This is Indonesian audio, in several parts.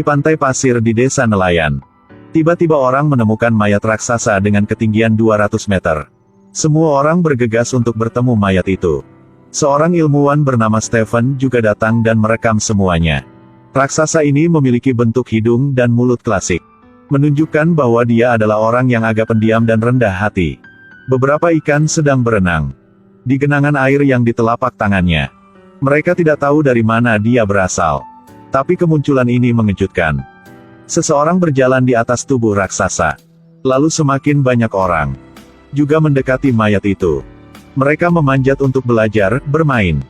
pantai pasir di desa nelayan. Tiba-tiba orang menemukan mayat raksasa dengan ketinggian 200 meter. Semua orang bergegas untuk bertemu mayat itu. Seorang ilmuwan bernama Stephen juga datang dan merekam semuanya. Raksasa ini memiliki bentuk hidung dan mulut klasik, menunjukkan bahwa dia adalah orang yang agak pendiam dan rendah hati. Beberapa ikan sedang berenang di genangan air yang di telapak tangannya. Mereka tidak tahu dari mana dia berasal. Tapi kemunculan ini mengejutkan. Seseorang berjalan di atas tubuh raksasa. Lalu semakin banyak orang juga mendekati mayat itu. Mereka memanjat untuk belajar, bermain,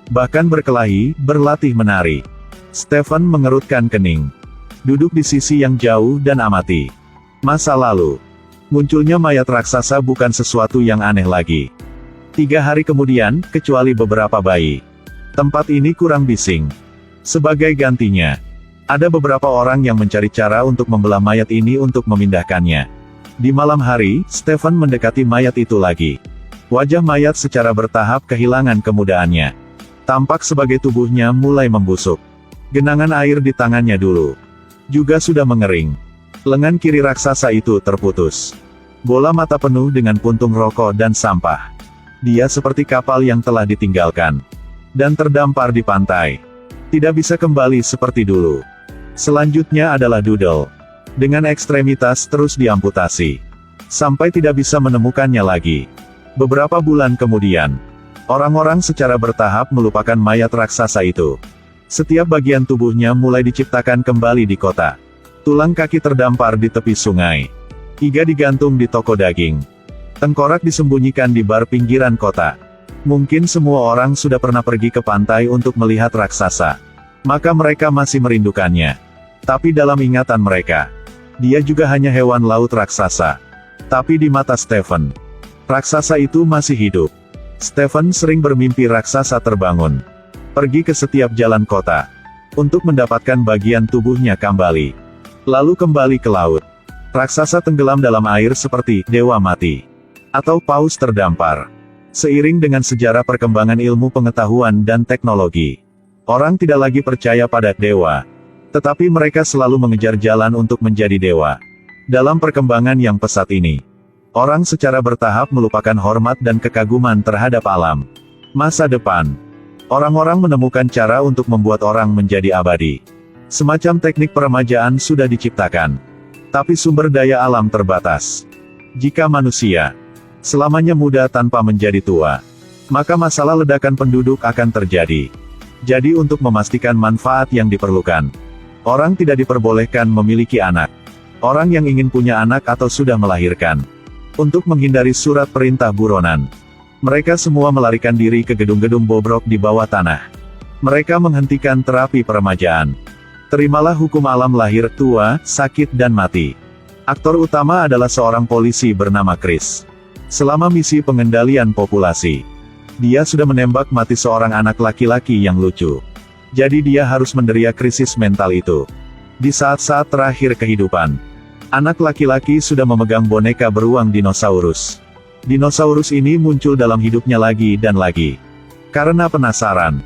bahkan berkelahi, berlatih menari. Stephen mengerutkan kening. Duduk di sisi yang jauh dan amati. Masa lalu. Munculnya mayat raksasa bukan sesuatu yang aneh lagi. 3 hari kemudian, kecuali beberapa bayi. Tempat ini kurang bising. Sebagai gantinya, ada beberapa orang yang mencari cara untuk membelah mayat ini untuk memindahkannya. Di malam hari, Stephen mendekati mayat itu lagi. Wajah mayat secara bertahap kehilangan kemudaannya. Tampak sebagai tubuhnya mulai membusuk. Genangan air di tangannya dulu juga sudah mengering. Lengan kiri raksasa itu terputus. Bola mata penuh dengan puntung rokok dan sampah. Dia seperti kapal yang telah ditinggalkan dan terdampar di pantai. Tidak bisa kembali seperti dulu. Selanjutnya adalah Doodle. Dengan ekstremitas terus diamputasi. Sampai tidak bisa menemukannya lagi. Beberapa bulan kemudian, orang-orang secara bertahap melupakan mayat raksasa itu. Setiap bagian tubuhnya mulai diciptakan kembali di kota. Tulang kaki terdampar di tepi sungai. Iga digantung di toko daging. Tengkorak disembunyikan di bar pinggiran kota. Mungkin semua orang sudah pernah pergi ke pantai untuk melihat raksasa. Maka mereka masih merindukannya. Tapi dalam ingatan mereka, dia juga hanya hewan laut raksasa. Tapi di mata Stephen, raksasa itu masih hidup. Stephen sering bermimpi raksasa terbangun, pergi ke setiap jalan kota, untuk mendapatkan bagian tubuhnya kembali. Lalu kembali ke laut. Raksasa tenggelam dalam air seperti dewa mati. Atau paus terdampar. Seiring dengan sejarah perkembangan ilmu pengetahuan dan teknologi, orang tidak lagi percaya pada dewa. Tetapi mereka selalu mengejar jalan untuk menjadi dewa. Dalam perkembangan yang pesat ini, orang secara bertahap melupakan hormat dan kekaguman terhadap alam. Masa depan. Orang-orang menemukan cara untuk membuat orang menjadi abadi. Semacam teknik peremajaan sudah diciptakan. Tapi sumber daya alam terbatas. Jika manusia selamanya muda tanpa menjadi tua, maka masalah ledakan penduduk akan terjadi. Jadi untuk memastikan manfaat yang diperlukan, orang tidak diperbolehkan memiliki anak. Orang yang ingin punya anak atau sudah melahirkan, untuk menghindari surat perintah buronan, mereka semua melarikan diri ke gedung-gedung bobrok di bawah tanah. Mereka menghentikan terapi peremajaan. Terimalah hukum alam lahir, tua, sakit dan mati. Aktor utama adalah seorang polisi bernama Chris. Selama misi pengendalian populasi, dia sudah menembak mati seorang anak laki-laki yang lucu. Jadi dia harus menderita krisis mental itu. Di saat-saat terakhir kehidupan, anak laki-laki sudah memegang boneka beruang dinosaurus. Dinosaurus ini muncul dalam hidupnya lagi dan lagi. Karena penasaran,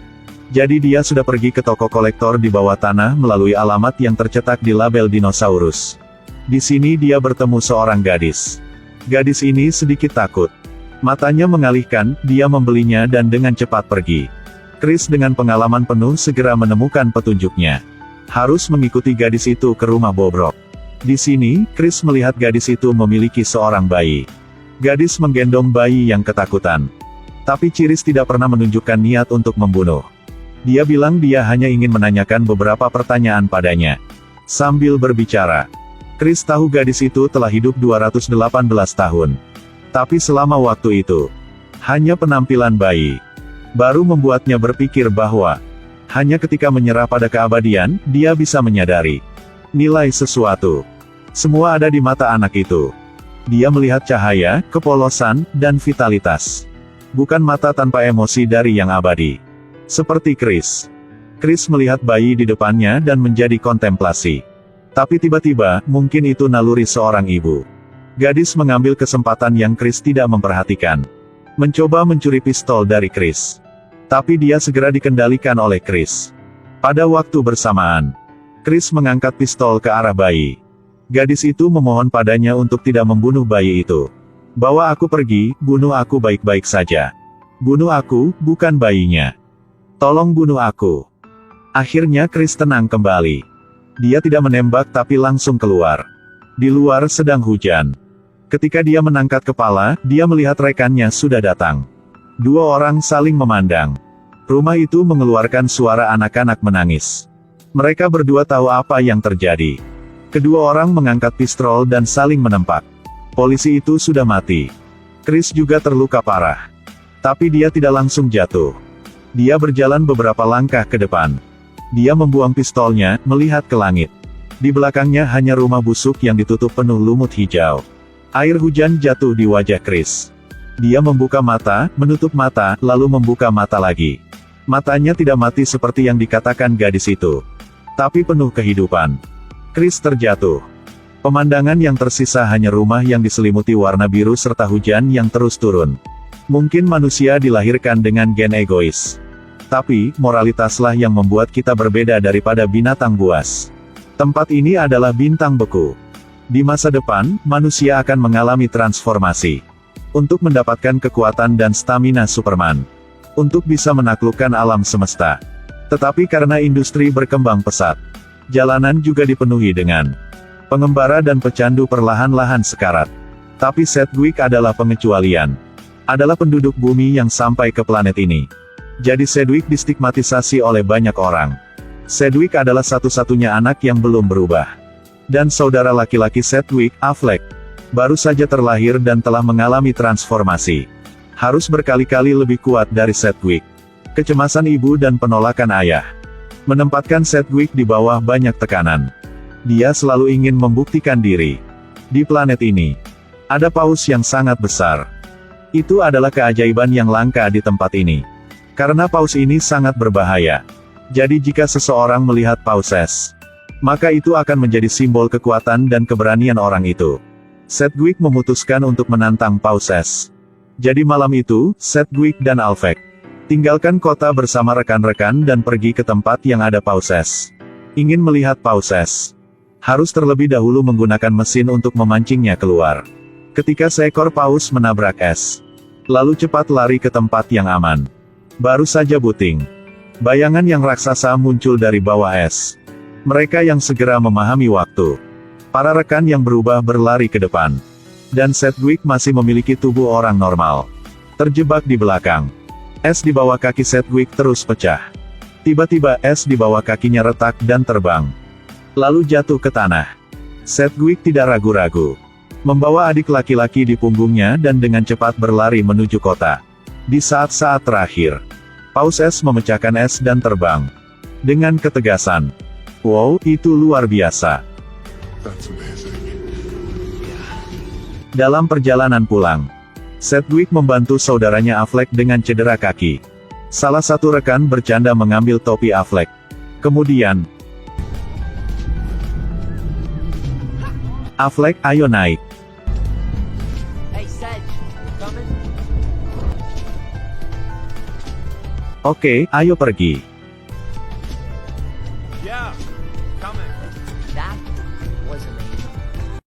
jadi dia sudah pergi ke toko kolektor di bawah tanah melalui alamat yang tercetak di label dinosaurus. Di sini dia bertemu seorang gadis. Gadis ini sedikit takut. Matanya mengalihkan, dia membelinya dan dengan cepat pergi. Chris dengan pengalaman penuh segera menemukan petunjuknya. Harus mengikuti gadis itu ke rumah bobrok. Di sini, Chris melihat gadis itu memiliki seorang bayi. Gadis menggendong bayi yang ketakutan. Tapi Chris tidak pernah menunjukkan niat untuk membunuh. Dia bilang dia hanya ingin menanyakan beberapa pertanyaan padanya. Sambil berbicara, Chris tahu gadis itu telah hidup 218 tahun. Tapi selama waktu itu, hanya penampilan bayi baru membuatnya berpikir bahwa hanya ketika menyerah pada keabadian, dia bisa menyadari nilai sesuatu. Semua ada di mata anak itu. Dia melihat cahaya, kepolosan, dan vitalitas. Bukan mata tanpa emosi dari yang abadi. Seperti Chris. Chris melihat bayi di depannya dan menjadi kontemplasi. Tapi tiba-tiba, mungkin itu naluri seorang ibu. Gadis mengambil kesempatan yang Chris tidak memperhatikan. Mencoba mencuri pistol dari Chris. Tapi dia segera dikendalikan oleh Chris. Pada waktu bersamaan, Chris mengangkat pistol ke arah bayi. Gadis itu memohon padanya untuk tidak membunuh bayi itu. Bawa aku pergi, bunuh aku baik-baik saja. Bunuh aku, bukan bayinya. Tolong bunuh aku. Akhirnya Chris tenang kembali. Dia tidak menembak tapi langsung keluar. Di luar sedang hujan. Ketika dia mengangkat kepala, dia melihat rekannya sudah datang. Dua orang saling memandang. Rumah itu mengeluarkan suara anak-anak menangis. Mereka berdua tahu apa yang terjadi. Kedua orang mengangkat pistol dan saling menempak. Polisi itu sudah mati. Chris juga terluka parah. Tapi dia tidak langsung jatuh. Dia berjalan beberapa langkah ke depan. Dia membuang pistolnya, melihat ke langit. Di belakangnya hanya rumah busuk yang ditutup penuh lumut hijau. Air hujan jatuh di wajah Chris. Dia membuka mata, menutup mata, lalu membuka mata lagi. Matanya tidak mati seperti yang dikatakan gadis itu. Tapi penuh kehidupan. Chris terjatuh. Pemandangan yang tersisa hanya rumah yang diselimuti warna biru serta hujan yang terus turun. Mungkin manusia dilahirkan dengan gen egois. Tapi, moralitaslah yang membuat kita berbeda daripada binatang buas. Tempat ini adalah bintang beku. Di masa depan, manusia akan mengalami transformasi. Untuk mendapatkan kekuatan dan stamina Superman. Untuk bisa menaklukkan alam semesta. Tetapi karena industri berkembang pesat. Jalanan juga dipenuhi dengan pengembara dan pecandu perlahan-lahan sekarat. Tapi Sedgwick adalah pengecualian. Adalah penduduk bumi yang sampai ke planet ini. Jadi Sedgwick distigmatisasi oleh banyak orang. Sedgwick adalah satu-satunya anak yang belum berubah. Dan saudara laki-laki Sedgwick, Affleck, baru saja terlahir dan telah mengalami transformasi. Harus berkali-kali lebih kuat dari Sedgwick. Kecemasan ibu dan penolakan ayah menempatkan Sedgwick di bawah banyak tekanan. Dia selalu ingin membuktikan diri. Di planet ini, ada paus yang sangat besar. Itu adalah keajaiban yang langka di tempat ini. Karena paus ini sangat berbahaya. Jadi jika seseorang melihat pauses, maka itu akan menjadi simbol kekuatan dan keberanian orang itu. Sedgwick memutuskan untuk menantang pauses. Jadi malam itu, Sedgwick dan Affleck tinggalkan kota bersama rekan-rekan dan pergi ke tempat yang ada pauses. Ingin melihat pauses, harus terlebih dahulu menggunakan mesin untuk memancingnya keluar. Ketika seekor paus menabrak es, lalu cepat lari ke tempat yang aman. Baru saja buting. Bayangan yang raksasa muncul dari bawah es. Mereka yang segera memahami waktu. Para rekan yang berubah berlari ke depan. Dan Sedgwick masih memiliki tubuh orang normal. Terjebak di belakang. Es di bawah kaki Sedgwick terus pecah. Tiba-tiba es di bawah kakinya retak dan terbang. Lalu jatuh ke tanah. Sedgwick tidak ragu-ragu. Membawa adik laki-laki di punggungnya dan dengan cepat berlari menuju kota. Di saat-saat terakhir, paus es memecahkan es dan terbang. Dengan ketegasan. Wow, itu luar biasa. Dalam perjalanan pulang, Sedgwick membantu saudaranya Affleck dengan cedera kaki. Salah satu rekan bercanda mengambil topi Affleck. Kemudian, Affleck, ayo naik. Oke, ayo pergi.